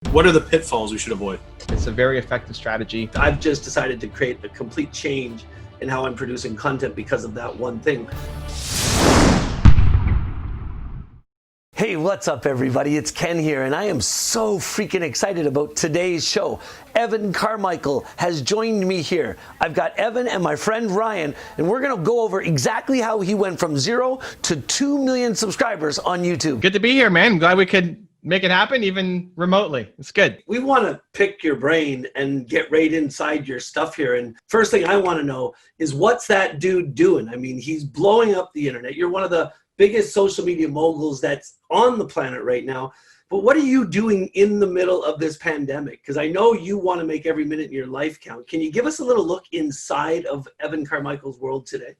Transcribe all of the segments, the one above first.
What are the pitfalls we should avoid? It's a very effective strategy. I've just decided to create a complete change in how I'm producing content because of that one thing. Hey, what's up everybody? It's Ken here, and I am so freaking excited about today's show. Evan Carmichael has joined me here. I've got Evan and my friend Ryan, and we're gonna go over exactly how he went from 0 to 2 million subscribers on YouTube. Good to be here, man. I'm glad we could make it happen even remotely. It's good. We wanna pick your brain and get right inside your stuff here. And first thing I wanna know is, what's that dude doing? I mean, he's blowing up the internet. You're one of the biggest social media moguls that's on the planet right now. But what are you doing in the middle of this pandemic? Because I know you want to make every minute in your life count. Can you give us a little look inside of Evan Carmichael's world today?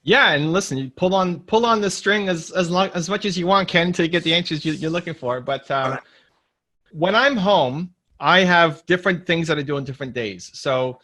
Yeah, and listen, you pull on the string as much as you want, Ken, until you get the answers you're looking for. But when I'm home, I have different things that I do on different days. So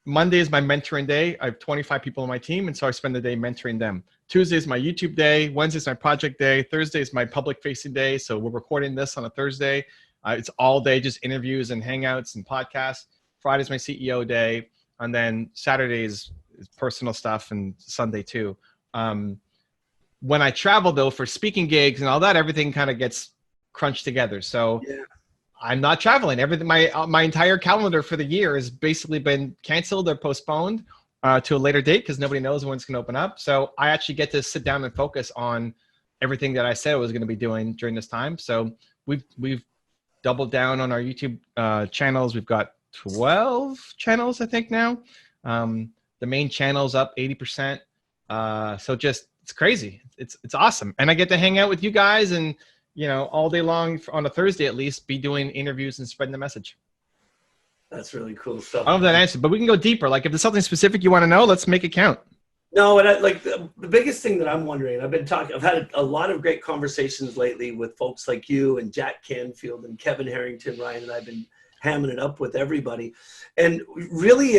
Monday is my mentoring day. I have 25 people on my team, and so I spend the day mentoring them. Tuesday is my YouTube day. Wednesday is my project day. Thursday is my public-facing day. So we're recording this on a Thursday. It's all day, just interviews and hangouts and podcasts. Friday's my CEO day, and then Saturday is personal stuff, and Sunday too. When I travel though for speaking gigs and all that, everything kind of gets crunched together. So yeah. I'm not traveling. Everything, my entire calendar for the year has basically been canceled or postponed to a later date because nobody knows when it's going to open up. So I actually get to sit down and focus on everything that I said I was going to be doing during this time. So we've doubled down on our YouTube channels. We've got 12 channels, I think now. The main channel's up 80%. So just, it's crazy. It's awesome. And I get to hang out with you guys and, you know, all day long on a Thursday at least, be doing interviews and spreading the message. That's really cool stuff. I don't know if that answers, but we can go deeper. Like if there's something specific you want to know, let's make it count. No, and like the biggest thing that I'm wondering, I've had a lot of great conversations lately with folks like you and Jack Canfield and Kevin Harrington, Ryan, and I've been hamming it up with everybody. And really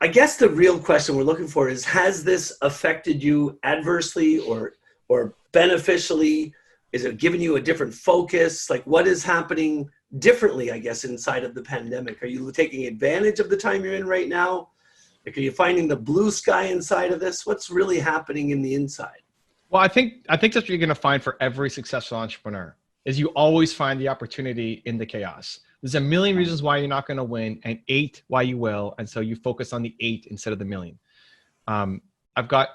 I guess the real question we're looking for is, has this affected you adversely or beneficially? Is it giving you a different focus? Like, what is happening differently, I guess, inside of the pandemic? Are you taking advantage of the time you're in right now? Like, are you finding the blue sky inside of this? What's really happening in the inside? Well, I think that's what you're going to find for every successful entrepreneur, is you always find the opportunity in the chaos. There's a million reasons why you're not going to win and 8 why you will. And so you focus on the 8 instead of the million. I've got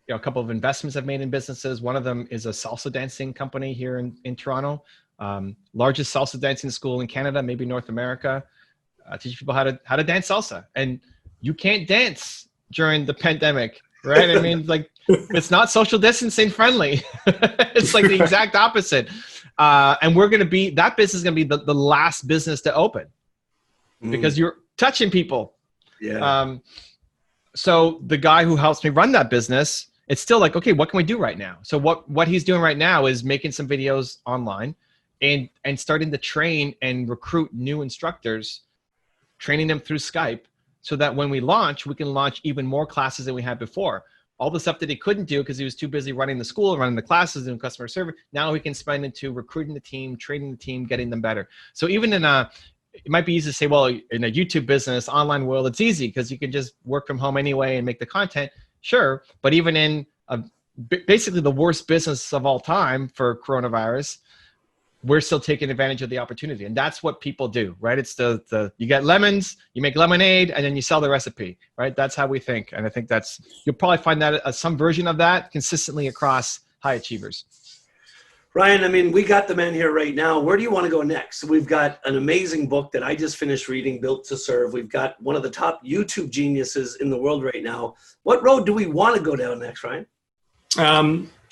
a couple of investments I've made in businesses. One of them is a salsa dancing company here in Toronto. Largest salsa dancing school in Canada, maybe North America. Teach people how to dance salsa. And you can't dance during the pandemic, right? I mean, like, it's not social distancing friendly. It's like the exact opposite. And that business is going to be the last business to open because you're touching people. Yeah. So the guy who helps me run that business, it's still like, okay, what can we do right now? So what he's doing right now is making some videos online and starting to train and recruit new instructors, training them through Skype so that when we launch, we can launch even more classes than we had before. All the stuff that he couldn't do because he was too busy running the school, running the classes, doing customer service, now he can spend into recruiting the team, training the team, getting them better. So even it might be easy to say, well, in a YouTube business, online world, it's easy because you can just work from home anyway and make the content. Sure. But even in basically the worst business of all time for coronavirus, we're still taking advantage of the opportunity. And that's what people do, right? It's you get lemons, you make lemonade, and then you sell the recipe, right? That's how we think. And I think you'll probably find that some version of that consistently across high achievers. Ryan, I mean, we got the man here right now. Where do you want to go next? We've got an amazing book that I just finished reading, Built to Serve. We've got one of the top YouTube geniuses in the world right now. What road do we want to go down next, Ryan?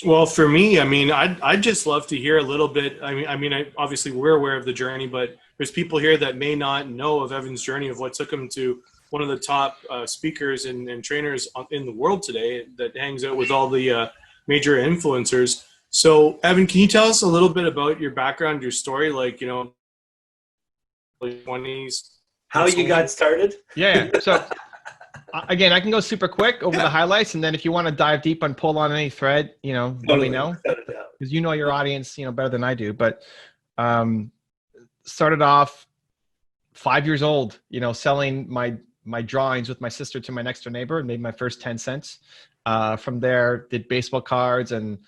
Well, for me, I mean, I'd just love to hear a little bit. I mean, obviously we're aware of the journey, but there's people here that may not know of Evan's journey, of what took him to one of the top speakers and trainers in the world today that hangs out with all the major influencers. So, Evan, can you tell us a little bit about your background, your story, like, you know, like 20s? How you got started? Yeah. So again, I can go super quick over the highlights, and then if you want to dive deep and pull on any thread, you know, let me know, because you know your audience, you know, better than I do. But started off 5 years old, selling my drawings with my sister to my next door neighbor and made my first 10 cents. From there, did baseball cards, and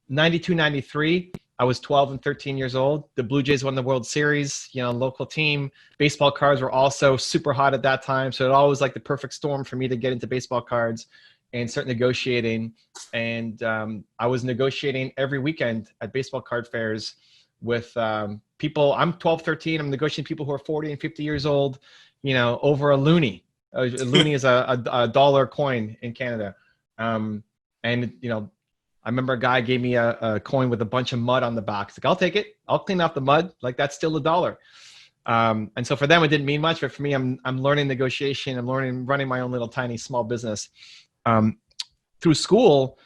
92, 93, I was 12 and 13 years old. The Blue Jays won the World Series, local team. Baseball cards were also super hot at that time. So it always like the perfect storm for me to get into baseball cards and start negotiating. And I was negotiating every weekend at baseball card fairs with people. I'm 12, 13. I'm negotiating people who are 40 and 50 years old, over a loonie. A loonie is a dollar coin in Canada. I remember a guy gave me a coin with a bunch of mud on the back. It's like, I'll take it. I'll clean off the mud. Like, that's still $1. And so for them, it didn't mean much, but for me, I'm learning negotiation. I'm learning running my own little tiny small business. Through school,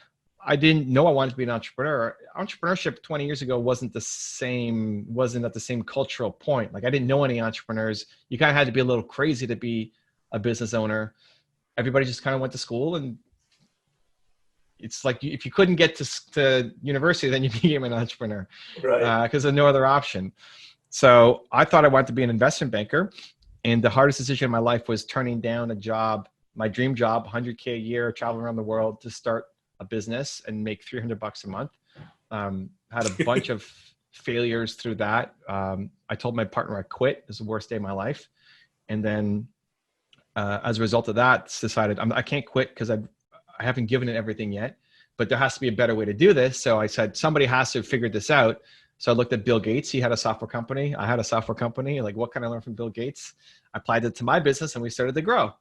I didn't know I wanted to be an entrepreneur. Entrepreneurship 20 years ago wasn't at the same cultural point. Like, I didn't know any entrepreneurs. You kind of had to be a little crazy to be a business owner. Everybody just kind of went to school, and it's like, if you couldn't get to university, then you became an entrepreneur, right? Because there's no other option. So I thought I wanted to be an investment banker, and the hardest decision in my life was turning down a job, my dream job, $100K a year, traveling around the world to start a business and make $300 a month. Had a bunch of failures through that. I told my partner I quit. It was the worst day of my life. And then as a result of that, decided I can't quit because I haven't given it everything yet, but there has to be a better way to do this. So I said, somebody has to figure this out. So I looked at Bill Gates. He had a software company. I had a software company. Like, what can I learn from Bill Gates? I applied it to my business, and we started to grow.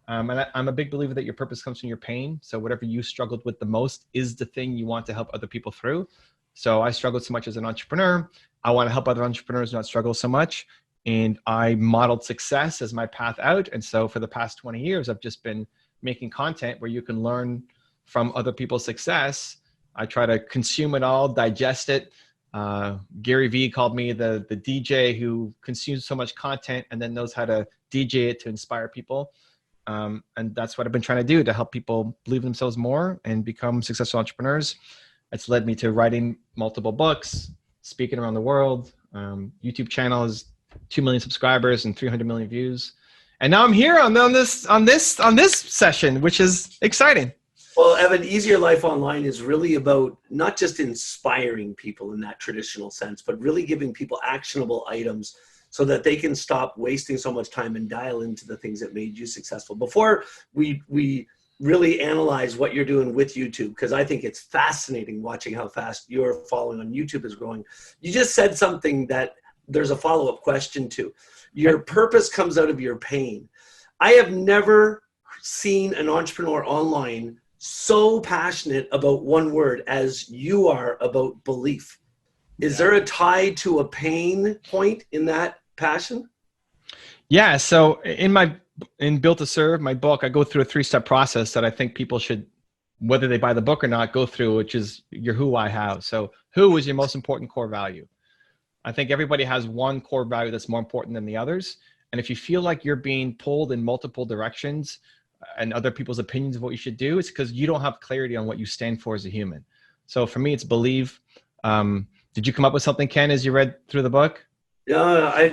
And I'm a big believer that your purpose comes from your pain. So whatever you struggled with the most is the thing you want to help other people through. So I struggled so much as an entrepreneur. I want to help other entrepreneurs not struggle so much. And I modeled success as my path out. And so for the past 20 years, I've just been making content where you can learn from other people's success. I try to consume it all, digest it. Gary Vee called me the DJ who consumes so much content and then knows how to DJ it to inspire people. And that's what I've been trying to do to help people believe in themselves more and become successful entrepreneurs. It's led me to writing multiple books, speaking around the world. YouTube channel is 2 million subscribers and 300 million views. And now I'm here on this session, which is exciting. Well, Evan, Easier Life Online is really about not just inspiring people in that traditional sense, but really giving people actionable items so that they can stop wasting so much time and dial into the things that made you successful. Before we really analyze what you're doing with YouTube, because I think it's fascinating watching how fast your following on YouTube is growing. You just said something that there's a follow-up question to. Your purpose comes out of your pain. I have never seen an entrepreneur online so passionate about one word as you are about belief. Is there a tie to a pain point in that passion? Yeah. So in Built to Serve, my book, I go through a 3-step process that I think people should, whether they buy the book or not, go through, which is your who, why, how. So who is your most important core value? I think everybody has one core value that's more important than the others. And if you feel like you're being pulled in multiple directions and other people's opinions of what you should do, it's because you don't have clarity on what you stand for as a human. So for me, it's believe. Did you come up with something, Ken, as you read through the book? Yeah,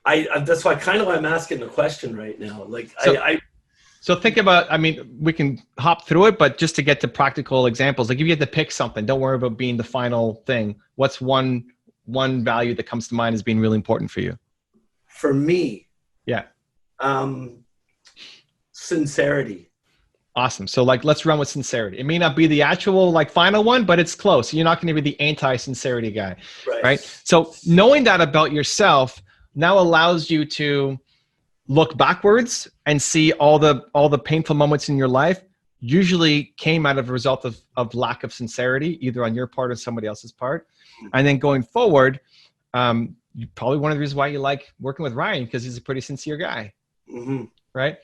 that's why kind of I'm asking the question right now. Like, So think about, we can hop through it, but just to get to practical examples, like if you had to pick something, don't worry about being the final thing. What's one value that comes to mind as being really important for you? For me, yeah, sincerity. Awesome. So let's run with sincerity. It may not be the actual final one, but it's close. You're not going to be the anti-sincerity guy, right? So knowing that about yourself now allows you to look backwards and see all the painful moments in your life usually came out of a result of lack of sincerity, either on your part or somebody else's part. And then going forward, probably one of the reasons why you like working with Ryan, because he's a pretty sincere guy, right?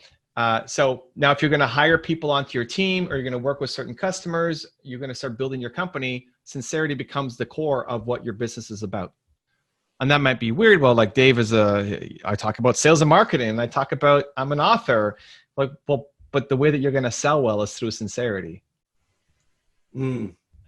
So now if you're going to hire people onto your team or you're going to work with certain customers, you're going to start building your company, sincerity becomes the core of what your business is about. And that might be weird. Well, like Dave I talk about sales and marketing, and I talk about, I'm an author. But the way that you're going to sell well is through sincerity.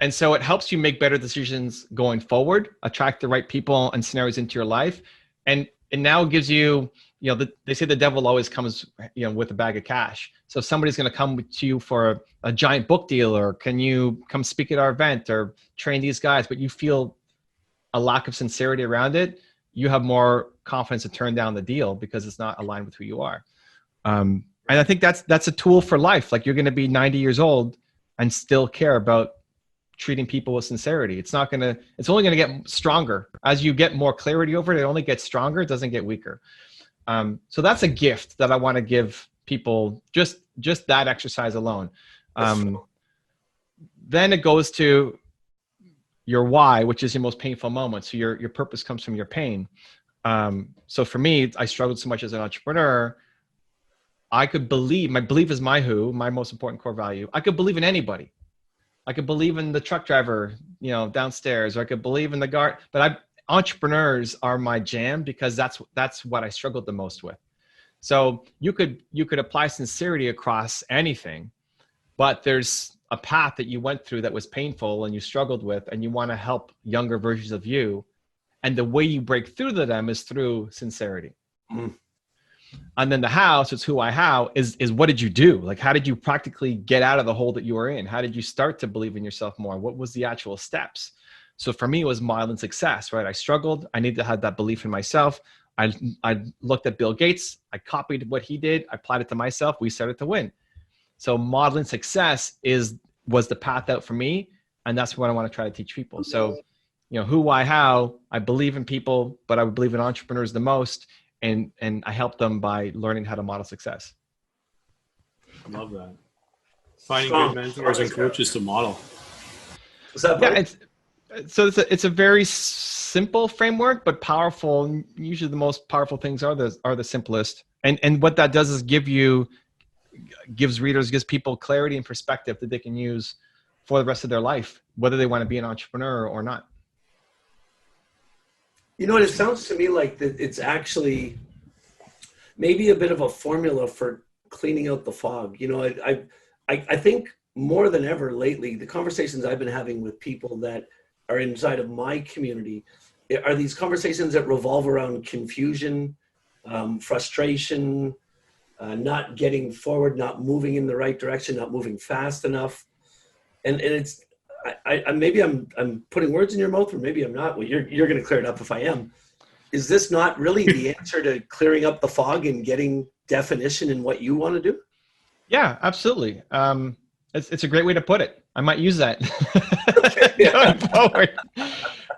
And so it helps you make better decisions going forward, attract the right people and scenarios into your life. And it now gives you, they say the devil always comes, with a bag of cash. So if somebody's going to come to you for a giant book deal, or can you come speak at our event or train these guys, but you feel a lack of sincerity around it, you have more confidence to turn down the deal because it's not aligned with who you are. And I think that's a tool for life. Like, you're going to be 90 years old and still care about treating people with sincerity. It's only going to get stronger. As you get more clarity over it, it only gets stronger. It doesn't get weaker. So that's a gift that I want to give people, just that exercise alone. Then it goes to your why, which is your most painful moment. So your purpose comes from your pain. So for me, I struggled so much as an entrepreneur. My belief is my most important core value. I could believe in anybody. I could believe in the truck driver, downstairs, or I could believe in the guard, but entrepreneurs are my jam because that's what I struggled the most with. So you could apply sincerity across anything, but there's a path that you went through that was painful and you struggled with, and you want to help younger versions of you. And the way you break through to them is through sincerity. Mm. And then the how, so it's how is what did you do? Like, how did you practically get out of the hole that you were in? How did you start to believe in yourself more? What was the actual steps? So for me, it was modeling success, right? I struggled. I needed to have that belief in myself. I looked at Bill Gates. I copied what he did. I applied it to myself. We started to win. So modeling success was the path out for me. And that's what I want to try to teach people. So, who, why, how, I believe in people, but I would believe in entrepreneurs the most. And I help them by learning how to model success. I love that. Finding good mentors and coaches to model. Yeah, it's a very simple framework, but powerful. Usually the most powerful things are the simplest. And what that does is gives people clarity and perspective that they can use for the rest of their life, whether they want to be an entrepreneur or not. You know what? It sounds to me like that it's actually maybe a bit of a formula for cleaning out the fog. I think more than ever lately, the conversations I've been having with people that are inside of my community are these conversations that revolve around confusion, frustration, not getting forward, not moving in the right direction, not moving fast enough. And it's, maybe I'm putting words in your mouth, or maybe I'm not. Well, you're going to clear it up if I am. Is this not really the answer to clearing up the fog and getting definition in what you want to do? Yeah, absolutely. It's a great way to put it. I might use that going forward.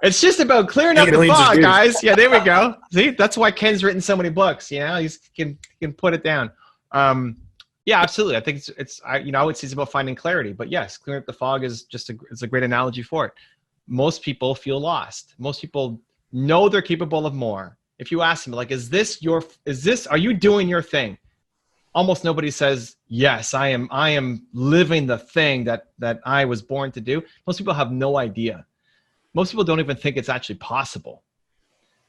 It's just about clearing up the fog, guys. Yeah, there we go. See, that's why Ken's written so many books. He can put it down. Yeah, absolutely. I think it's about finding clarity, but yes, clearing up the fog is it's a great analogy for it. Most people feel lost. Most people know they're capable of more. If you ask them, like, are you doing your thing? Almost nobody says, yes, I am living the thing that I was born to do. Most people have no idea. Most people don't even think it's actually possible.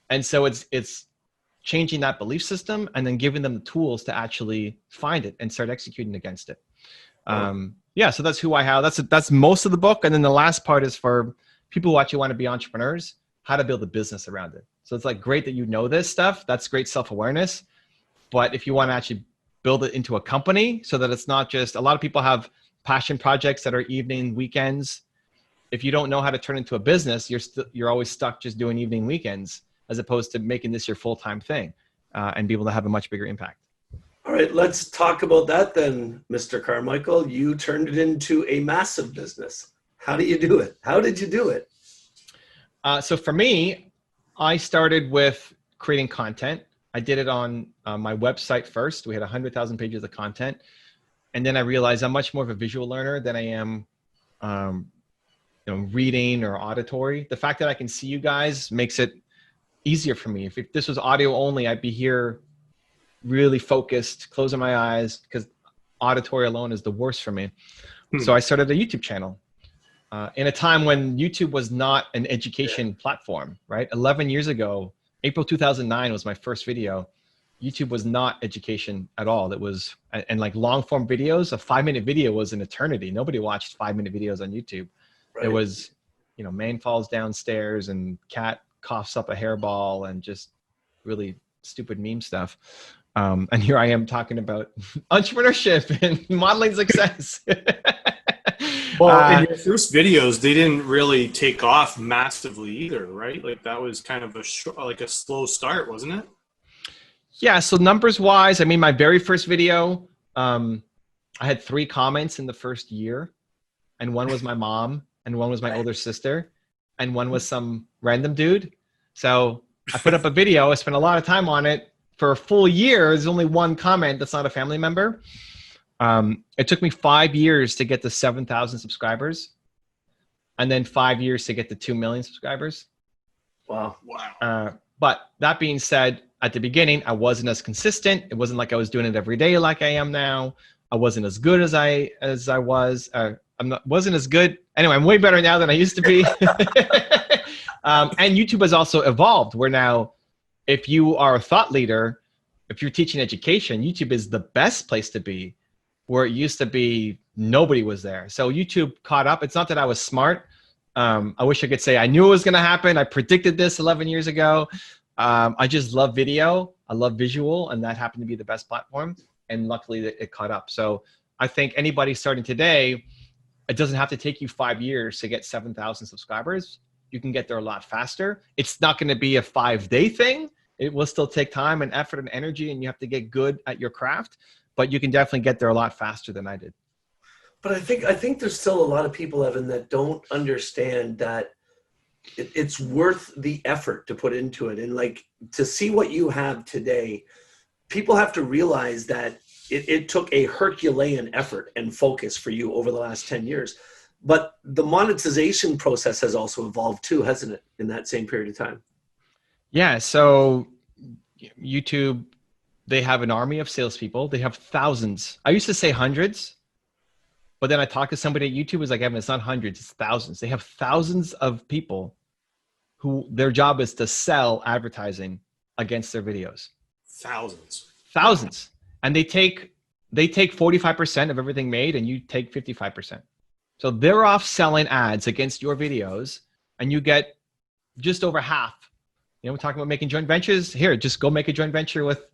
And so it's changing that belief system and then giving them the tools to actually find it and start executing against it. So that's who, how. That's most of the book. And then the last part is for people who actually want to be entrepreneurs, how to build a business around it. So it's like, great that you know this stuff. That's great self-awareness. But if you want to actually build it into a company so that it's not just, a lot of people have passion projects that are evening, weekends. If you don't know how to turn into a business, you're always stuck just doing evening, weekends, as opposed to making this your full-time thing and be able to have a much bigger impact. All right, let's talk about that then, Mr. Carmichael. You turned it into a massive business. How do you do it? How did you do it? So for me, I started with creating content. I did it on my website first. We had 100,000 pages of content. And then I realized I'm much more of a visual learner than I am reading or auditory. The fact that I can see you guys makes it easier for me. If this was audio only, I'd be here really focused, closing my eyes, because auditory alone is the worst for me. So I started a YouTube channel in a time when YouTube was not an education platform, right? 11 years ago, April 2009 was my first video. YouTube was not education at all. It was, and like long form videos, a 5-minute video was an eternity. Nobody watched 5-minute videos on YouTube. Right. It was, you know, man falls downstairs and cat coughs up a hairball and just really stupid meme stuff. And here I am talking about entrepreneurship and modeling success. Well, in your first videos, they didn't really take off massively either, right? Like that was kind of like a slow start, wasn't it? Yeah. So numbers wise, I mean, my very first video, I had 3 comments in the first year, and one was my mom, and one was my older sister, and one was some random dude. So I put up a video. I spent a lot of time on it. For a full year, there's only one comment that's not a family member. It took me 5 years to get to 7,000 subscribers, and then 5 years to get to 2 million subscribers. Wow. But that being said, at the beginning, I wasn't as consistent. It wasn't like I was doing it every day like I am now. I wasn't as good as I was. Wasn't as good. Anyway, I'm way better now than I used to be. And YouTube has also evolved, where now, if you are a thought leader, if you're teaching education, YouTube is the best place to be, where it used to be nobody was there. So YouTube caught up. It's not that I was smart. I wish I could say I knew it was going to happen. I predicted this 11 years ago. I just love video. I love visual, and that happened to be the best platform. And luckily it caught up. So I think anybody starting today, it doesn't have to take you 5 years to get 7,000 subscribers. You can get there a lot faster. It's not going to be a 5-day thing. It will still take time and effort and energy, and you have to get good at your craft, but you can definitely get there a lot faster than I did. But I think there's still a lot of people, Evan, that don't understand that it's worth the effort to put into it. And like, to see what you have today, people have to realize that it took a Herculean effort and focus for you over the last 10 years. But the monetization process has also evolved too, hasn't it, in that same period of time? Yeah. So YouTube, they have an army of salespeople. They have thousands. I used to say hundreds, but then I talked to somebody at YouTube, was like, Evan, it's not hundreds, it's thousands. They have thousands of people who their job is to sell advertising against their videos. Thousands. And they take 45% of everything made, and you take 55%. So they're off selling ads against your videos, and you get just over half. You know, we're talking about making joint ventures. Here, just go make a joint venture with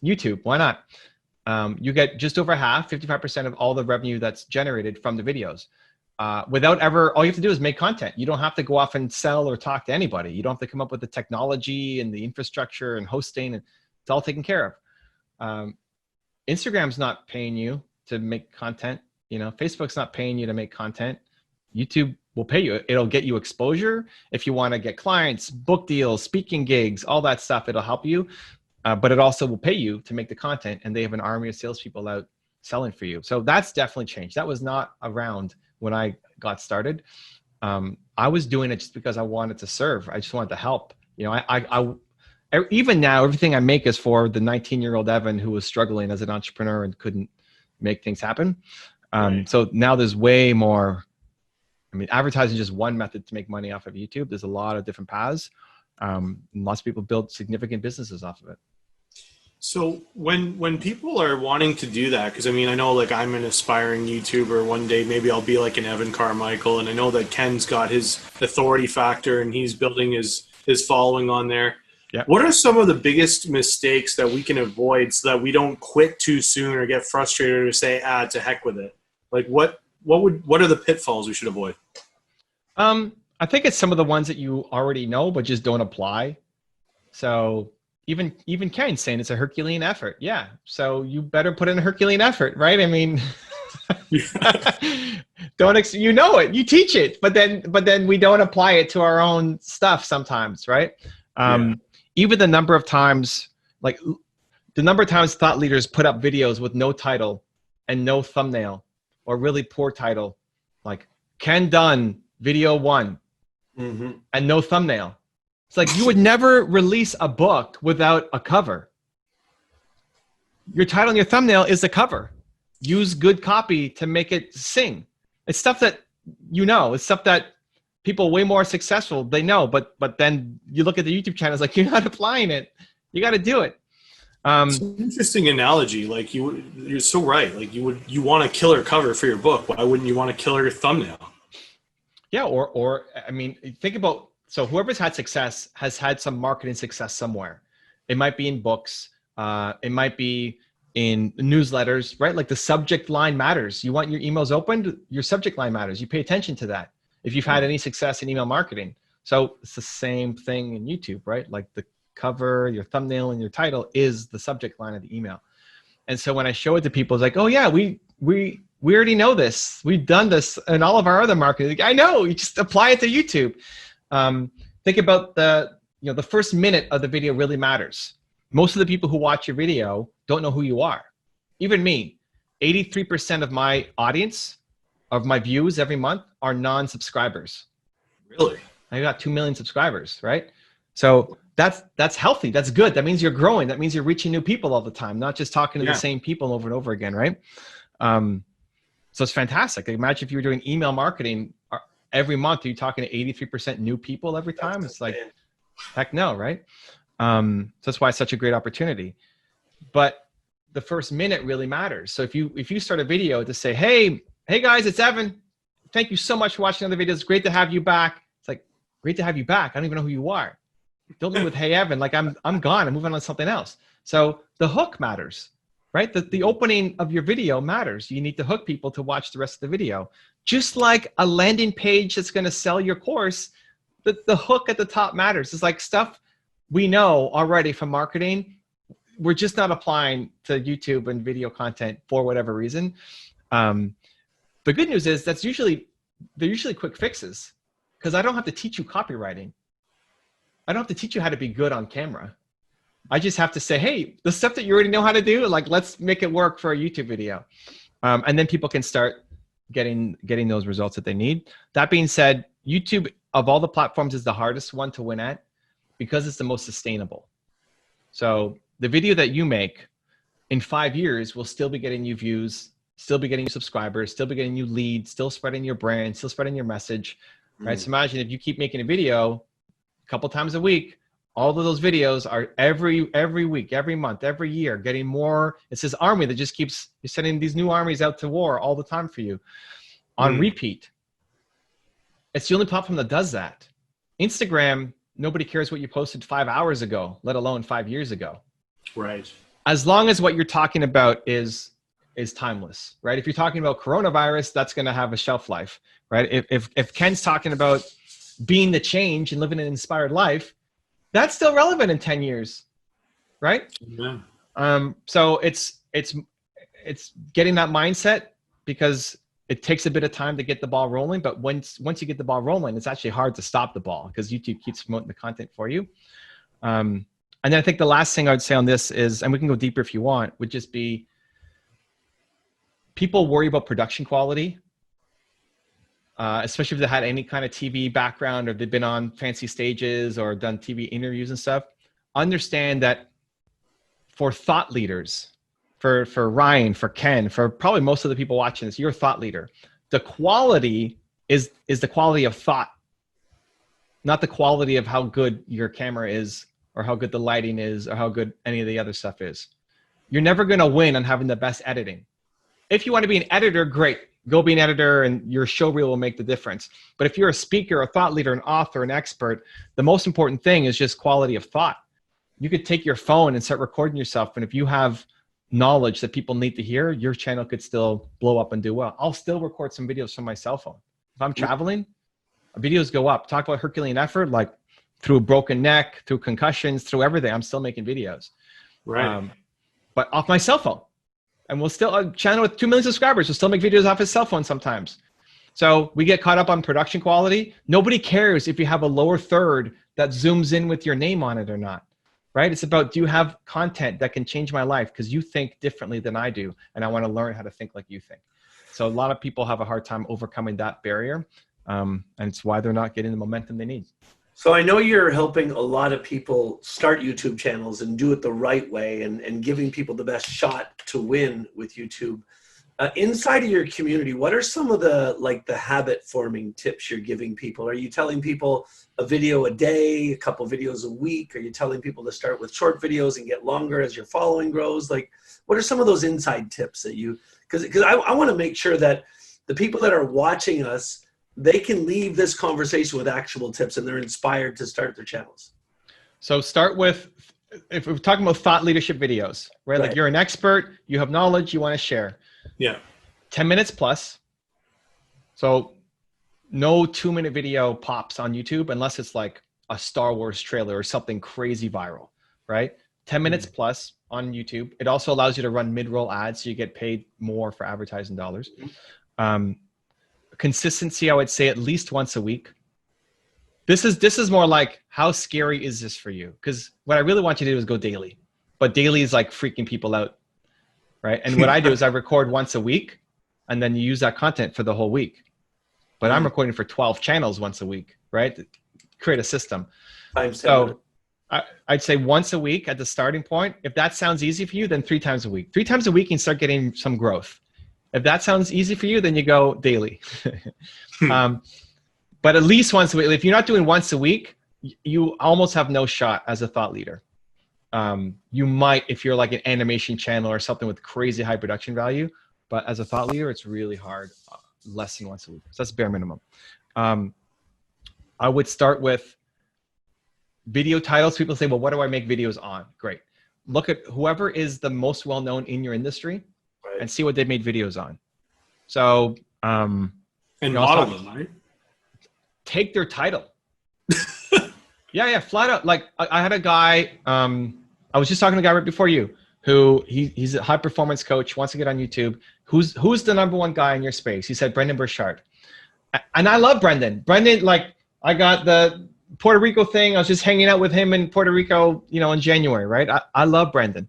YouTube. Why not? You get just over half, 55% of all the revenue that's generated from the videos. Without ever, all you have to do is make content. You don't have to go off and sell or talk to anybody. You don't have to come up with the technology and the infrastructure and hosting. And it's all taken care of. Instagram's not paying you to make content. You know, Facebook's not paying you to make content. YouTube will pay you. It'll get you exposure. If you want to get clients, book deals, speaking gigs, all that stuff, it'll help you. But it also will pay you to make the content, and they have an army of salespeople out selling for you. So that's definitely changed. That was not around when I got started. I was doing it just because I wanted to serve. I just wanted to help. You know, I even now, everything I make is for the 19-year-old Evan who was struggling as an entrepreneur and couldn't make things happen. Right. So now there's way more. I mean, advertising is just one method to make money off of YouTube. There's a lot of different paths. Lots of people build significant businesses off of it. So when people are wanting to do that, because I mean, I know like I'm an aspiring YouTuber. One day maybe I'll be like an Evan Carmichael, and I know that Ken's got his authority factor and he's building his following on there. Yeah. What are some of the biggest mistakes that we can avoid so that we don't quit too soon or get frustrated or say, to heck with it? Like what are the pitfalls we should avoid? I think it's some of the ones that you already know, but just don't apply. So even Ken's saying it's a Herculean effort. Yeah. So you better put in a Herculean effort, right? I mean, you know it, you teach it, but then we don't apply it to our own stuff sometimes, right? Even the number of times thought leaders put up videos with no title and no thumbnail, or really poor title, like Ken Dunn video 1, and no thumbnail. It's like, you would never release a book without a cover. Your title and your thumbnail is the cover. Use good copy to make it sing. It's stuff that, you know, it's stuff that people way more successful, they know, but then you look at the YouTube channel, it's like, you're not applying it. You got to do it. It's an interesting analogy. Like you're so right. Like you want a killer cover for your book. Why wouldn't you want a killer thumbnail? Yeah. Or I mean, think about, so whoever's had success has had some marketing success somewhere. It might be in books. It might be in newsletters, right? Like the subject line matters. You want your emails opened, your subject line matters. You pay attention to that. If you've had any success in email marketing. So it's the same thing in YouTube, right? Like the cover, your thumbnail, and your title is the subject line of the email. And so when I show it to people, it's like, oh yeah, we already know this. We've done this in all of our other marketing. Like, I know, you just apply it to YouTube. Think about the first minute of the video really matters. Most of the people who watch your video don't know who you are. Even me, 83% of my audience, of my views every month are non-subscribers. Really? I got 2 million subscribers, right? So that's healthy. That's good. That means you're growing. That means you're reaching new people all the time, not just talking to the same people over and over again, right? So it's fantastic. Like, imagine if you were doing email marketing every month, are you talking to 83% new people every time? It's like, heck no, right? So that's why it's such a great opportunity. But the first minute really matters. So if you start a video to say, hey guys, it's Evan. Thank you so much for watching other videos. Great to have you back. It's like, great to have you back. I don't even know who you are. Don't leave with, hey Evan, like I'm gone. I'm moving on to something else. So the hook matters, right? The opening of your video matters. You need to hook people to watch the rest of the video. Just like a landing page that's going to sell your course, the hook at the top matters. It's like stuff we know already from marketing. We're just not applying to YouTube and video content for whatever reason. The good news is they're usually quick fixes, because I don't have to teach you copywriting. I don't have to teach you how to be good on camera. I just have to say, hey, the stuff that you already know how to do, like, let's make it work for a YouTube video. And then people can start getting those results that they need. That being said, YouTube of all the platforms is the hardest one to win at, because it's the most sustainable. So the video that you make in 5 years will still be getting you views, still be getting you subscribers, still be getting you leads, still spreading your brand, still spreading your message, right? So imagine if you keep making a video a couple times a week, all of those videos are every week, every month, every year, getting more. It's this army that just keeps, you're sending these new armies out to war all the time for you on repeat. It's the only platform that does that. Instagram, nobody cares what you posted 5 hours ago, let alone 5 years ago. Right. As long as what you're talking about is timeless, right? If you're talking about coronavirus, that's going to have a shelf life, right? If Ken's talking about being the change and living an inspired life, that's still relevant in 10 years, right? Yeah. So it's getting that mindset, because it takes a bit of time to get the ball rolling, but once you get the ball rolling, it's actually hard to stop the ball, because YouTube keeps promoting the content for you. And then I think the last thing I would say on this is, and we can go deeper if you want, would just be, people worry about production quality, especially if they had any kind of TV background, or they've been on fancy stages or done TV interviews and stuff. Understand that for thought leaders, for Ryan, for Ken, for probably most of the people watching this, you're a thought leader. The quality is the quality of thought, not the quality of how good your camera is, or how good the lighting is, or how good any of the other stuff is. You're never going to win on having the best editing. If you want to be an editor, great. Go be an editor, and your show reel will make the difference. But if you're a speaker, a thought leader, an author, an expert, the most important thing is just quality of thought. You could take your phone and start recording yourself, and if you have knowledge that people need to hear, your channel could still blow up and do well. I'll still record some videos from my cell phone. If I'm traveling, videos go up. Talk about Herculean effort, like through a broken neck, through concussions, through everything. I'm still making videos. Right. But off my cell phone. And we'll still, a channel with 2 million subscribers will still make videos off his cell phone sometimes. So we get caught up on production quality. Nobody cares if you have a lower third that zooms in with your name on it or not, right? It's about, do you have content that can change my life because you think differently than I do, and I want to learn how to think like you think. So a lot of people have a hard time overcoming that barrier, and it's why they're not getting the momentum they need. So I know you're helping a lot of people start YouTube channels and do it the right way, and giving people the best shot to win with YouTube. Inside of your community, what are some of the habit forming tips you're giving people? Are you telling people a video a day, a couple videos a week? Are you telling people to start with short videos and get longer as your following grows? Like, what are some of those inside tips that you, because I want to make sure that the people that are watching us they can leave this conversation with actual tips and they're inspired to start their channels? So start with, if we're talking about thought leadership videos, right? Like you're an expert, you have knowledge, you want to share. Yeah. 10 minutes plus. So no 2-minute video pops on YouTube unless it's like a Star Wars trailer or something crazy viral, right? 10 minutes plus on YouTube. It also allows you to run mid-roll ads, so you get paid more for advertising dollars. Consistency, I would say at least once a week. This is more like, how scary is this for you? Because what I really want you to do is go daily, but daily is like freaking people out, right? And what I do is I record once a week, and then you use that content for the whole week. But I'm recording for 12 channels once a week, right? Create a system. So I'd say once a week at the starting point. If that sounds easy for you, then 3 times a week. 3 times a week, you can start getting some growth. If that sounds easy for you, then you go daily. But at least once a week. If you're not doing once a week, you almost have no shot as a thought leader. You might, if you're like an animation channel or something with crazy high production value, but as a thought leader, it's really hard. Less than once a week. So that's bare minimum. I would start with video titles. People say, well, what do I make videos on? Great. Look at whoever is the most well-known in your industry and see what they've made videos on. So, and model them, right? Take their title. Yeah, flat out. Like I had a guy, I was just talking to a guy right before you, who he's a high performance coach, wants to get on YouTube. Who's the #1 guy in your space? He said, Brendon Burchard. And I love Brendon. Brendon, like I got the Puerto Rico thing. I was just hanging out with him in Puerto Rico, in January, right? I love Brendon.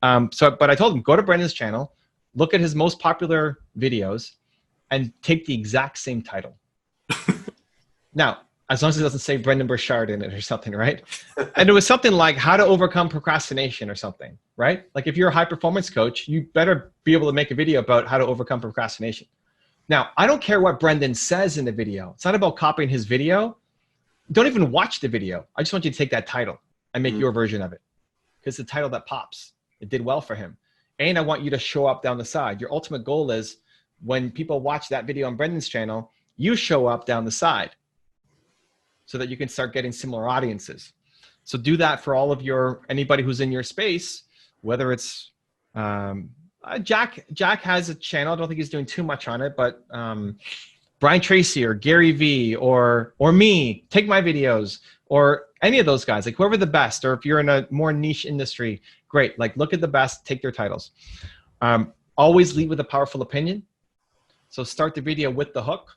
But I told him, go to Brendon's channel, look at his most popular videos, and take the exact same title. Now, as long as it doesn't say Brendon Burchard in it or something, right? And it was something like how to overcome procrastination or something, right? Like if you're a high performance coach, you better be able to make a video about how to overcome procrastination. Now, I don't care what Brendon says in the video. It's not about copying his video. Don't even watch the video. I just want you to take that title and make your version of it. Because it's the title that pops. It did well for him. And I want you to show up down the side. Your ultimate goal is when people watch that video on Brendon's channel, you show up down the side, so that you can start getting similar audiences. So do that for all of anybody who's in your space, whether it's, Jack has a channel. I don't think he's doing too much on it, but Brian Tracy or Gary V or me, take my videos, or any of those guys, like whoever the best, or if you're in a more niche industry, great. Like look at the best, take their titles. Always lead with a powerful opinion. So start the video with the hook.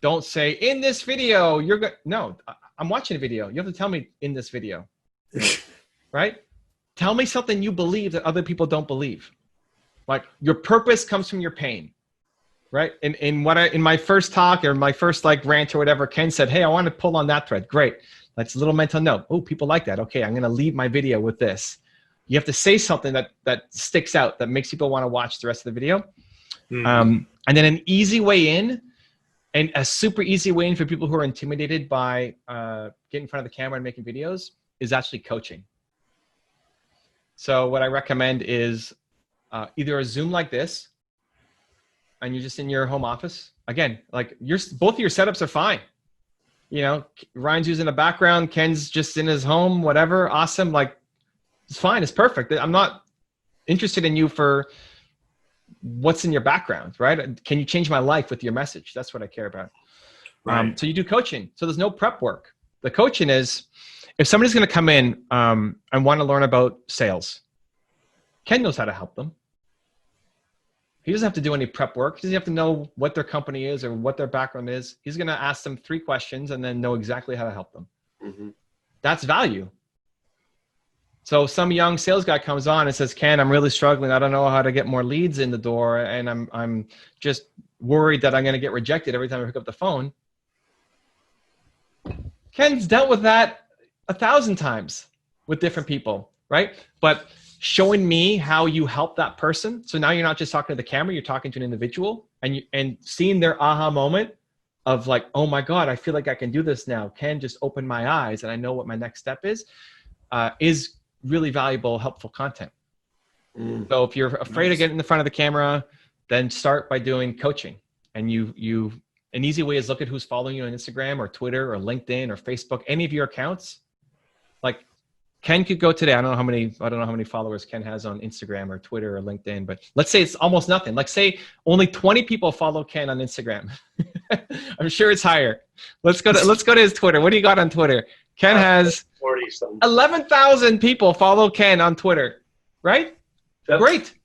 Don't say, in this video, you're good. No, I'm watching a video. You have to tell me in this video, right? Tell me something you believe that other people don't believe. Like your purpose comes from your pain, right? In my first talk or my first like rant or whatever, Ken said, hey, I want to pull on that thread. Great. That's a little mental note. Oh, people like that. Okay, I'm going to leave my video with this. You have to say something that sticks out, that makes people want to watch the rest of the video. And then an easy way in, and a super easy way in for people who are intimidated by getting in front of the camera and making videos, is actually coaching. So what I recommend is either a Zoom like this, and you're just in your home office. Again, like both of your setups are fine. Ryan's using a background, Ken's just in his home, whatever, awesome. Like it's fine, it's perfect. I'm not interested in you for what's in your background, right? Can you change my life with your message? That's what I care about. Right. So you do coaching. So there's no prep work. The coaching is, if somebody's going to come in and want to learn about sales, Ken knows how to help them. He doesn't have to do any prep work. He doesn't have to know what their company is or what their background is. He's going to ask them 3 questions and then know exactly how to help them. That's value. So some young sales guy comes on and says, Ken, I'm really struggling. I don't know how to get more leads in the door. And I'm just worried that I'm going to get rejected every time I pick up the phone. Ken's dealt with that 1,000 times with different people, right? But showing me how you help that person. So now you're not just talking to the camera, you're talking to an individual, and seeing their aha moment of like, oh my God, I feel like I can do this now. Ken just opened my eyes and I know what my next step is really valuable, helpful content. So if you're afraid of getting in the front of the camera, then start by doing coaching. And you An easy way is look at who's following you on Instagram or Twitter or LinkedIn or Facebook, any of your accounts. Like Ken could go today. I don't know how many followers Ken has on Instagram or Twitter or LinkedIn, but let's say it's almost nothing. Like say only 20 people follow Ken on Instagram. I'm sure it's higher. Let's go to his Twitter. What do you got on Twitter? Ken has 11,000 people follow Ken on Twitter, right? Yep. Great.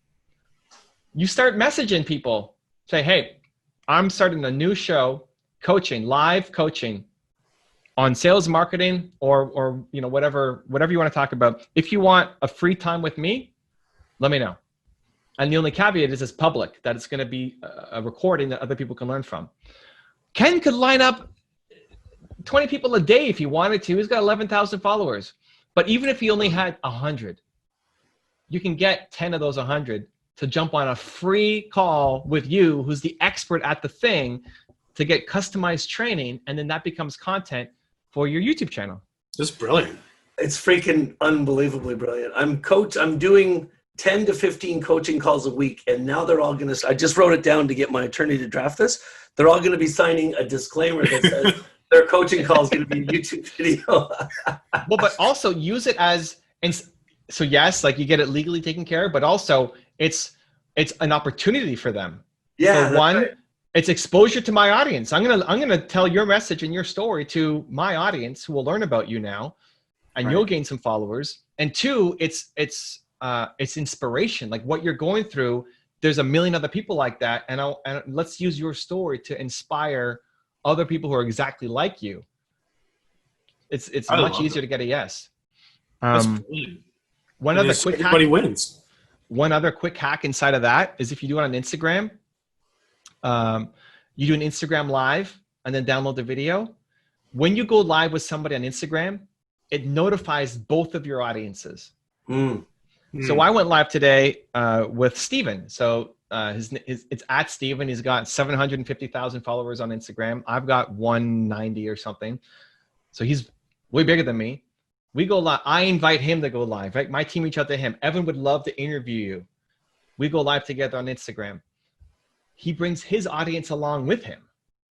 You start messaging people. Say, hey, I'm starting a new show, coaching, live coaching on sales, marketing, or you know, whatever you want to talk about. If you want a free time with me, let me know. And the only caveat is it's public, that it's going to be a recording that other people can learn from. Ken could line up 20 people a day if he wanted to. He's got 11,000 followers. But even if he only had 100, you can get 10 of those 100 to jump on a free call with you, who's the expert at the thing, to get customized training, and then that becomes content for your YouTube channel. That's brilliant. It's freaking unbelievably brilliant. I'm doing 10 to 15 coaching calls a week, and now they're all going to, I just wrote it down to get my attorney to draft this. They're all going to be signing a disclaimer that says their coaching call is going to be a YouTube video. Well, but also use it as, and so yes, like you get it legally taken care of, but also it's an opportunity for them. Yeah. For one, right. It's exposure to my audience. I'm gonna tell your message and your story to my audience, who will learn about you now, and you'll gain some followers. And two, it's inspiration. Like what you're going through, there's a million other people like that, and let's use your story to inspire other people who are exactly like you. It's much easier to get a yes. One other quick hack. Everybody wins. One other quick hack inside of that is if you do it on Instagram, you do an Instagram live and then download the video. When you go live with somebody on Instagram, it notifies both of your audiences. So I went live today with Steven. So it's at Steven. He's got 750,000 followers on Instagram. I've got 190 or something. So he's way bigger than me. We go live. I invite him to go live, right? My team reach out to him. Evan would love to interview you. We go live together on Instagram. He brings his audience along with him.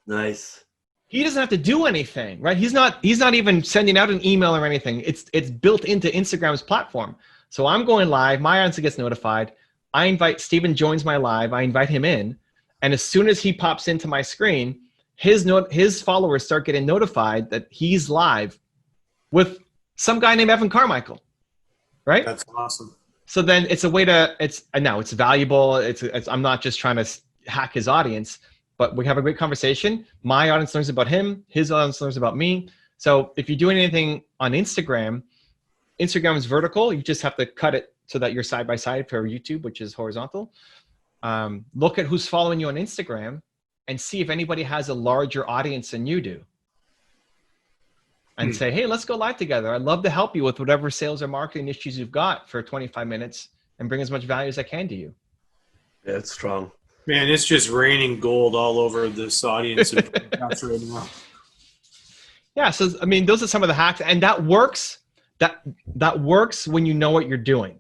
Nice. He doesn't have to do anything, right? He's not even sending out an email or anything. It's built into Instagram's platform. So I'm going live. My audience gets notified. I invite Steven joins my live. I invite him in, and as soon as he pops into my screen, his followers start getting notified that he's live with some guy named Evan Carmichael, right? That's awesome. So then it's a way to, now it's valuable. I'm not just trying to hack his audience, but we have a great conversation. My audience learns about him. His audience learns about me. So if you're doing anything on Instagram, Instagram is vertical. You just have to cut it so that you're side by side for YouTube, which is horizontal. Look at who's following you on Instagram and see if anybody has a larger audience than you do. And say, hey, let's go live together. I'd love to help you with whatever sales or marketing issues you've got for 25 minutes and bring as much value as I can to you. Yeah, it's strong. Man, it's just raining gold all over this audience right now. Yeah, so I mean, those are some of the hacks, and that works. That works when you know what you're doing,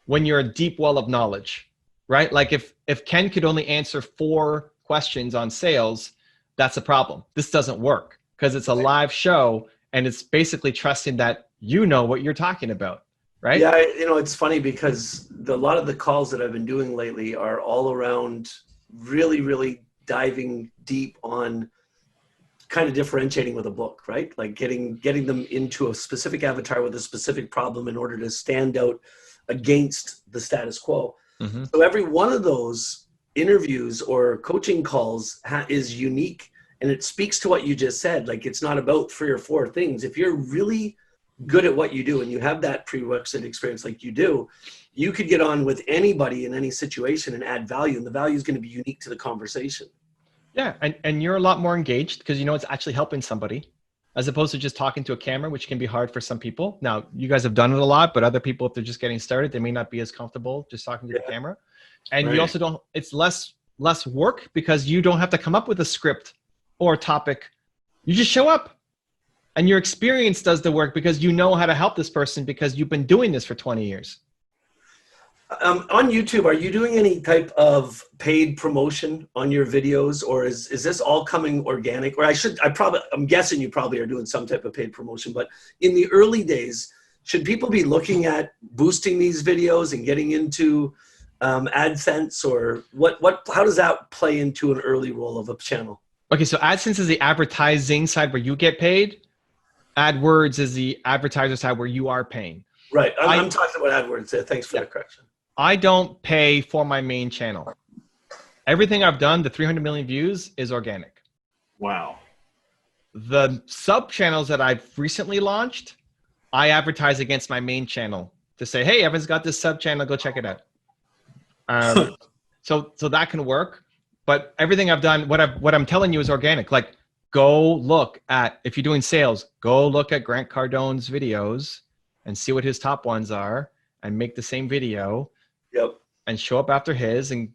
when you're a deep well of knowledge, right? Like if Ken could only answer 4 questions on sales, that's a problem. This doesn't work because it's a live show and it's basically trusting that you know what you're talking about, right? Yeah, it's funny because a lot of the calls that I've been doing lately are all around really, really diving deep on kind of differentiating with a book, right? Like getting them into a specific avatar with a specific problem in order to stand out against the status quo. Mm-hmm. So every one of those interviews or coaching calls is unique, and it speaks to what you just said. Like it's not about 3 or 4 things. If you're really good at what you do and you have that prerequisite experience like you do, you could get on with anybody in any situation and add value, and the value is going to be unique to the conversation. Yeah, and you're a lot more engaged because you know it's actually helping somebody as opposed to just talking to a camera, which can be hard for some people. Now, you guys have done it a lot, but other people, if they're just getting started, they may not be as comfortable just talking to the camera. And you also don't, it's less work because you don't have to come up with a script or a topic. You just show up. And your experience does the work because you know how to help this person because you've been doing this for 20 years. On YouTube, are you doing any type of paid promotion on your videos, or is this all coming organic? Or I'm guessing you probably are doing some type of paid promotion, but in the early days, should people be looking at boosting these videos and getting into AdSense, or how does that play into an early role of a channel? Okay, so AdSense is the advertising side where you get paid. AdWords is the advertiser side where you are paying. Right. I'm talking about AdWords. Thanks for the correction. I don't pay for my main channel. Everything I've done, the 300 million views, is organic. Wow. The sub channels that I've recently launched, I advertise against my main channel to say, hey, Evan's got this sub channel, go check it out. So that can work. But everything I've done, what I'm telling you is organic. Like, go look at, if you're doing sales, go look at Grant Cardone's videos and see what his top ones are and make the same video. Yep. And show up after his and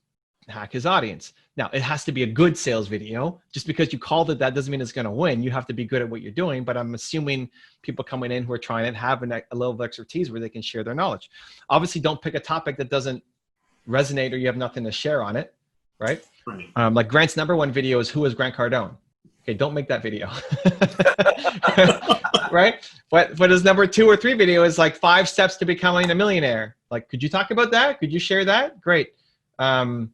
hack his audience. Now, it has to be a good sales video. Just because you called it that doesn't mean it's going to win. You have to be good at what you're doing. But I'm assuming people coming in who are trying it have a level of expertise where they can share their knowledge. Obviously, don't pick a topic that doesn't resonate or you have nothing to share on it, right? Right. Like Grant's #1 video is, who is Grant Cardone? Okay, don't make that video. Right? But his #2 or 3 video is like 5 steps to becoming a millionaire. Like, could you talk about that? Could you share that? Great. 8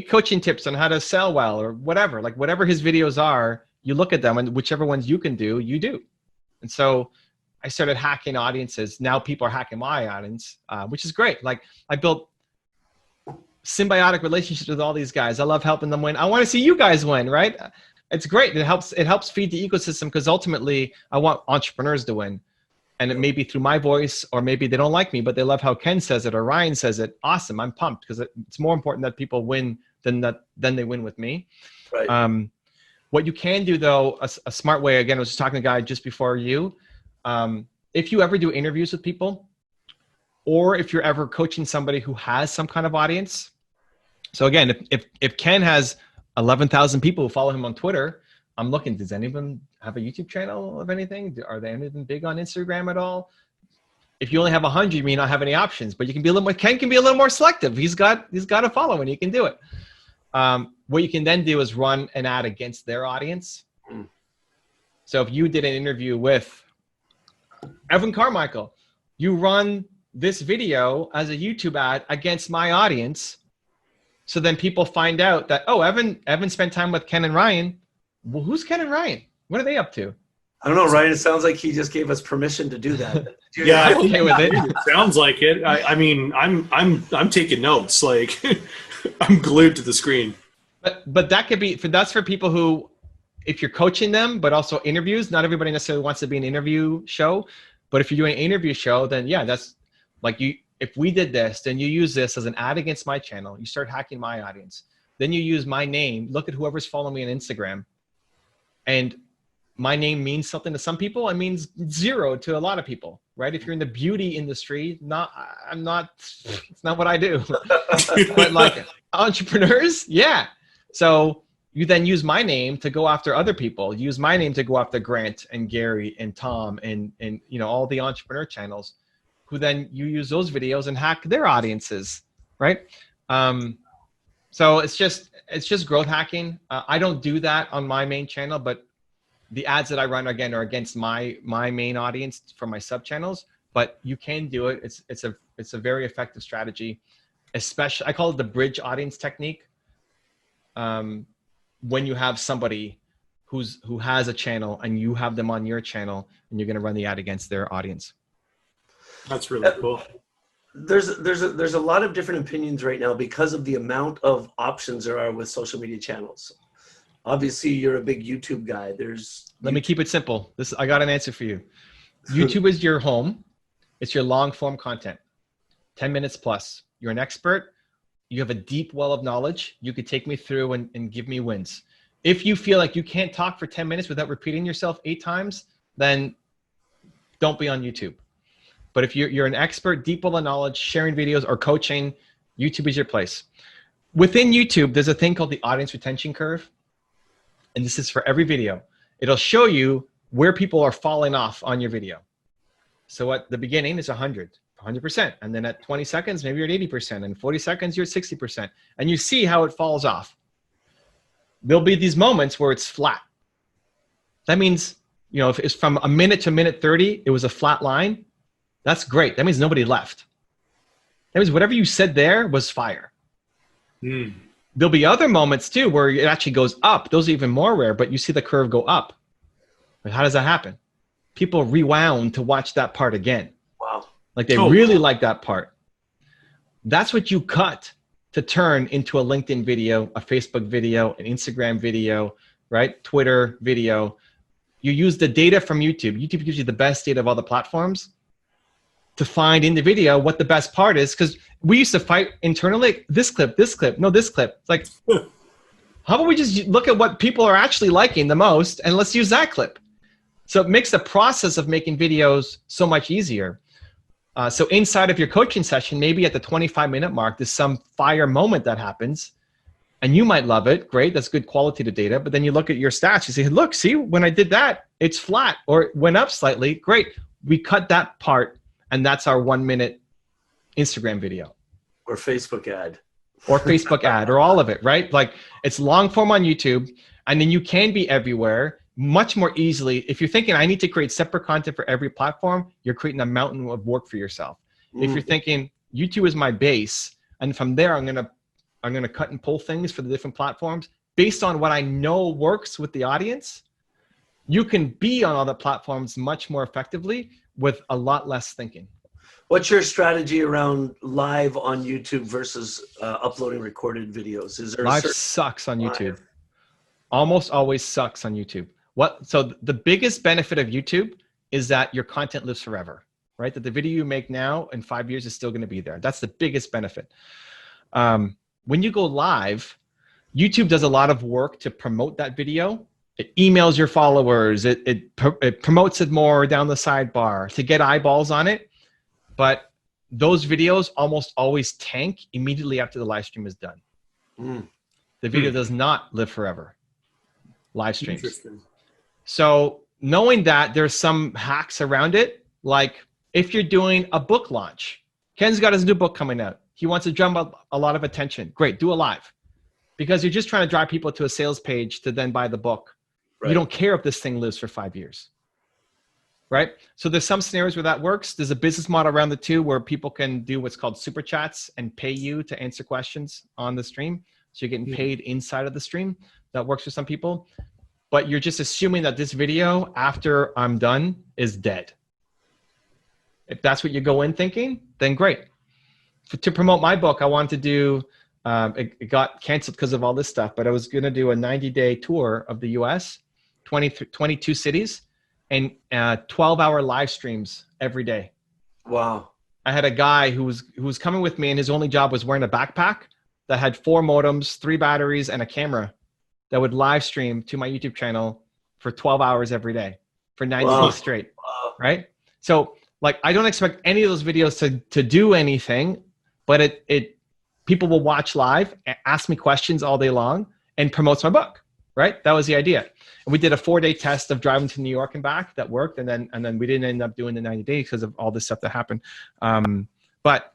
coaching tips on how to sell well, or whatever. Like, whatever his videos are, you look at them, and whichever ones you can do, you do. And so I started hacking audiences. Now people are hacking my audience, which is great. Like, I built symbiotic relationships with all these guys. I love helping them win. I want to see you guys win, right? It's great. It helps feed the ecosystem, because ultimately I want entrepreneurs to win. And it may be through my voice, or maybe they don't like me, but they love how Ken says it or Ryan says it. Awesome. I'm pumped, because it's more important that people win than they win with me. Right. What you can do, though, a smart way, again, I was just talking to a guy just before you. If you ever do interviews with people, or if you're ever coaching somebody who has some kind of audience. So again, if Ken has 11,000 people who follow him on Twitter, I'm looking, does anyone have a YouTube channel of anything? Are they anything big on Instagram at all? If you only have 100, you may not have any options, but you can be a little more, Ken can be a little more selective. He's got a following, he can do it. What you can then do is run an ad against their audience. So if you did an interview with Evan Carmichael, you run this video as a YouTube ad against my audience. So then people find out that, oh, Evan spent time with Ken and Ryan. Well, who's Ken and Ryan? What are they up to? I don't know, Ryan. It sounds like he just gave us permission to do that. Yeah, I'm okay with it. It sounds like it. I mean, I'm taking notes. Like, I'm glued to the screen. But that could be that's for people who, if you're coaching them, but also interviews. Not everybody necessarily wants to be an interview show, but if you're doing an interview show, then yeah, that's like you. If we did this, then you use this as an ad against my channel. You start hacking my audience. Then you use my name. Look at whoever's following me on Instagram, and my name means something to some people. It means 0 to a lot of people, right? If you're in the beauty industry, it's not what I do. But like entrepreneurs, yeah. So you then use my name to go after other people. Use my name to go after Grant and Gary and Tom and all the entrepreneur channels, who then you use those videos and hack their audiences, right? So it's just growth hacking. I don't do that on my main channel, but the ads that I run again are against my main audience for my sub channels. But you can do it. It's a very effective strategy. Especially, I call it the bridge audience technique. When you have somebody who has a channel and you have them on your channel, and you're going to run the ad against their audience. That's really cool. There's a lot of different opinions right now because of the amount of options there are with social media channels. Obviously, you're a big YouTube guy. Let me keep it simple. I got an answer for you. YouTube is your home. It's your long form content, 10 minutes plus. You're an expert. You have a deep well of knowledge. You could take me through and give me wins. If you feel like you can't talk for 10 minutes without repeating yourself 8 times, then don't be on YouTube. But if you're an expert, deep well of knowledge, sharing videos or coaching, YouTube is your place. Within YouTube, there's a thing called the audience retention curve. And this is for every video. It'll show you where people are falling off on your video. So at the beginning, it's 100. 100%. And then at 20 seconds, maybe you're at 80%. And 40 seconds, you're at 60%. And you see how it falls off. There'll be these moments where it's flat. That means, you know, if it's from a minute to minute 30, it was a flat line. That's great. That means nobody left. That means whatever you said there was fire. There'll be other moments too where it actually goes up. Those are even more rare, but you see the curve go up. Like, how does that happen? People rewound to watch that part again. Wow. Like they really like that part. That's what you cut to turn into a LinkedIn video, a Facebook video, an Instagram video, right? Twitter video. You use the data from YouTube. YouTube gives you the best data of all the platforms to find in the video what the best part is. Because we used to fight internally, this clip, no, this clip. It's like, how about we just look at what people are actually liking the most and let's use that clip. So it makes the process of making videos so much easier. So inside of your coaching session, maybe at the 25-minute mark, there's some fire moment that happens and you might love it. Great, that's good qualitative data. But then you look at your stats, you say, look, see, when I did that, it's flat or it went up slightly. Great, we cut that part and that's our 1-minute Instagram video. Or Facebook ad. Or Facebook ad or all of it, right? Like it's long form on YouTube and then you can be everywhere much more easily. If you're thinking, I need to create separate content for every platform, you're creating a mountain of work for yourself. If you're thinking YouTube is my base, and from there, I'm gonna cut and pull things for the different platforms based on what I know works with the audience, you can be on all the platforms much more effectively with a lot less thinking. What's your strategy around live on YouTube versus uploading recorded videos? Is there live sucks on YouTube. Almost always sucks on YouTube. So the biggest benefit of YouTube is that your content lives forever, right? That the video you make now in 5 years is still going to be there. That's the biggest benefit. When you go live, YouTube does a lot of work to promote that video. It emails your followers. It promotes it more down the sidebar to get eyeballs on it. But those videos almost always tank immediately after the live stream is done. The video does not live forever. Live streams. Interesting. So knowing that, there's some hacks around it. Like if you're doing a book launch, Ken's got his new book coming out. He wants to drum up a lot of attention. Great, do a live. Because you're just trying to drive people to a sales page to then buy the book. Right. You don't care if this thing lives for 5 years. Right? So there's some scenarios where that works. There's a business model around the two where people can do what's called super chats and pay you to answer questions on the stream. So you're getting paid inside of the stream. That works for some people. But you're just assuming that this video, after I'm done, is dead. If that's what you go in thinking, then great. To promote my book, I wanted to do, it got canceled because of all this stuff, but I was going to do a 90-day tour of the US, 22 cities, and 12-hour live streams every day. Wow. I had a guy who was coming with me, and his only job was wearing a backpack that had 4 modems, 3 batteries, and a camera that would live stream to my YouTube channel for 12 hours every day for 90 days straight, right? So like, I don't expect any of those videos to do anything, but people will watch live, ask me questions all day long, and promotes my book, right? That was the idea. And we did a 4-day test of driving to New York and back that worked, and then we didn't end up doing the 90 days because of all this stuff that happened. But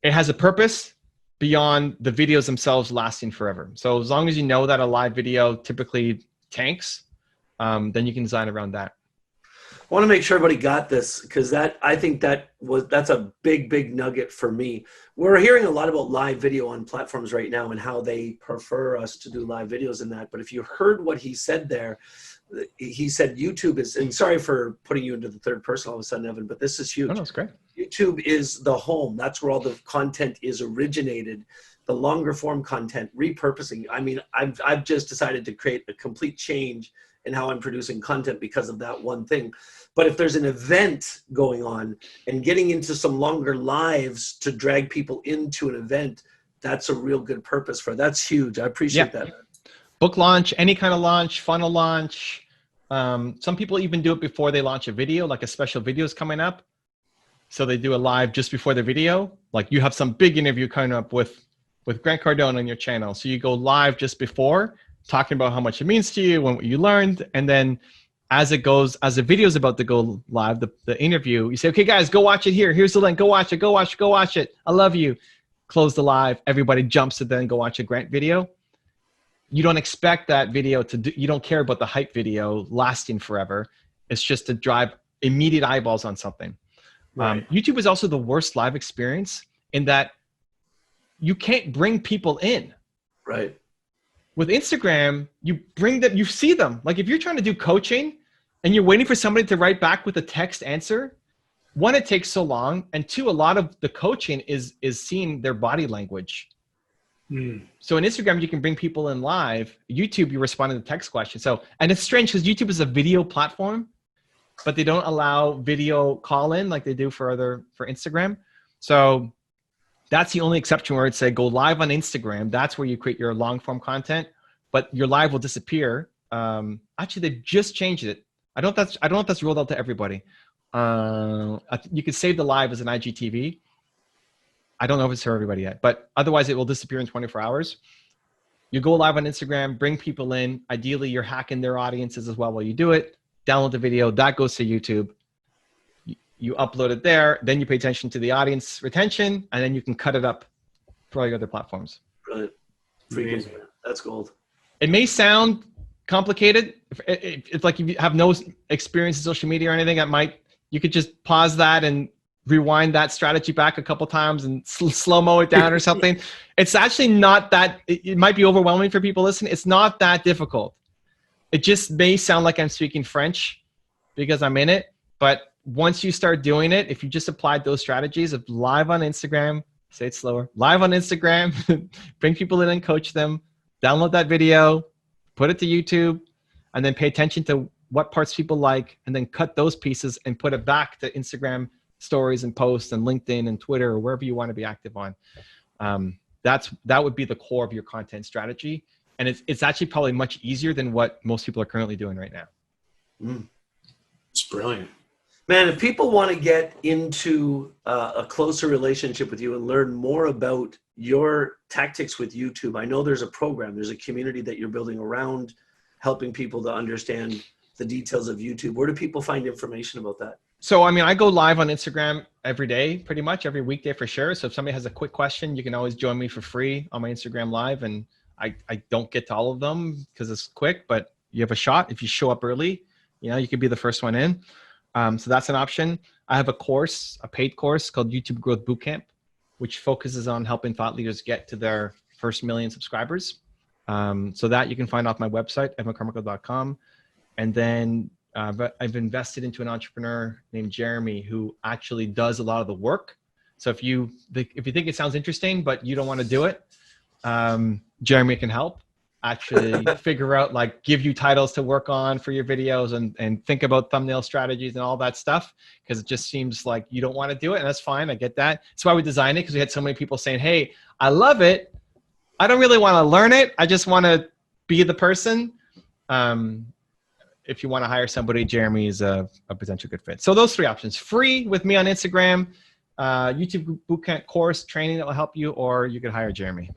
it has a purpose beyond the videos themselves lasting forever. So as long as you know that a live video typically tanks, then you can design around that. I want to make sure everybody got this, because I think that's a big nugget for me. We're hearing a lot about live video on platforms right now and how they prefer us to do live videos in that. But if you heard what he said there, he said YouTube is, and sorry for putting you into the third person all of a sudden, Evan, but this is huge. Oh, no, it's great. YouTube is the home. That's where all the content is originated. The longer form content, repurposing. I mean, I've just decided to create a complete change in how I'm producing content because of that one thing. But if there's an event going on and getting into some longer lives to drag people into an event, that's a real good purpose for it. That's huge. I appreciate that. Book launch, any kind of launch, funnel launch. Some people even do it before they launch a video, like a special video is coming up. So they do a live just before the video. Like you have some big interview coming up with Grant Cardone on your channel. So you go live just before, talking about how much it means to you and what you learned. And then as the video is about to go live, the interview, you say, okay, guys, go watch it here. Here's the link. Go watch it. Go watch it. Go watch it. I love you. Close the live. Everybody jumps to then go watch a Grant video. You don't expect that video you don't care about the hype video lasting forever. It's just to drive immediate eyeballs on something. Right. YouTube is also the worst live experience in that you can't bring people in. Right. With Instagram, you bring them, you see them. Like if you're trying to do coaching and you're waiting for somebody to write back with a text answer, one, it takes so long. And two, a lot of the coaching is seeing their body language. So in Instagram, you can bring people in live. YouTube, you respond to the text question. So, and it's strange because YouTube is a video platform, but they don't allow video call in like they do for Instagram. So that's the only exception where I'd say go live on Instagram. That's where you create your long form content, but your live will disappear. Actually, they've just changed it. I don't know if that's rolled out to everybody. You can save the live as an IGTV. I don't know if it's for everybody yet, but otherwise it will disappear in 24 hours. You go live on Instagram, bring people in. Ideally, you're hacking their audiences as well while you do it. Download the video, that goes to YouTube. You upload it there, then you pay attention to the audience retention, and then you can cut it up for all your other platforms. Brilliant. Freaking, that's gold. It may sound complicated. If like you have no experience in social media or anything, you could just pause that and rewind that strategy back a couple times and slow-mo it down or something. It's actually not that, it might be overwhelming for people listening. It's not that difficult. It just may sound like I'm speaking French because I'm in it. But once you start doing it, if you just applied those strategies of live on Instagram, say it slower, live on Instagram, bring people in and coach them, download that video, put it to YouTube, and then pay attention to what parts people like, and then cut those pieces and put it back to Instagram stories and posts and LinkedIn and Twitter or wherever you want to be active on. That would be the core of your content strategy. And it's actually probably much easier than what most people are currently doing right now. It's brilliant. Man, if people want to get into a closer relationship with you and learn more about your tactics with YouTube, I know there's a program, there's a community that you're building around helping people to understand the details of YouTube. Where do people find information about that? So, I mean, I go live on Instagram every day, pretty much every weekday for sure. So if somebody has a quick question, you can always join me for free on my Instagram live. And I don't get to all of them because it's quick, but you have a shot. If you show up early, you could be the first one in. So that's an option. I have a paid course called YouTube Growth Bootcamp, which focuses on helping thought leaders get to their first 1 million subscribers. So that you can find off my website, carmichael.com. And then I've invested into an entrepreneur named Jeremy who actually does a lot of the work. So if you think it sounds interesting, but you don't want to do it, Jeremy can help actually figure out, like, give you titles to work on for your videos and think about thumbnail strategies and all that stuff. Because it just seems like you don't want to do it, and that's fine. I get that. That's why we designed it, because we had so many people saying, hey, I love it. I don't really want to learn it. I just want to be the person. If you want to hire somebody, Jeremy is a potential good fit. So those 3 options: free with me on Instagram, YouTube Bootcamp course training that will help you, or you could hire Jeremy.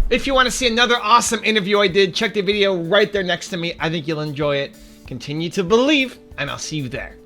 If you want to see another awesome interview I did, check the video right there next to me. I think you'll enjoy it. Continue to believe, and I'll see you there.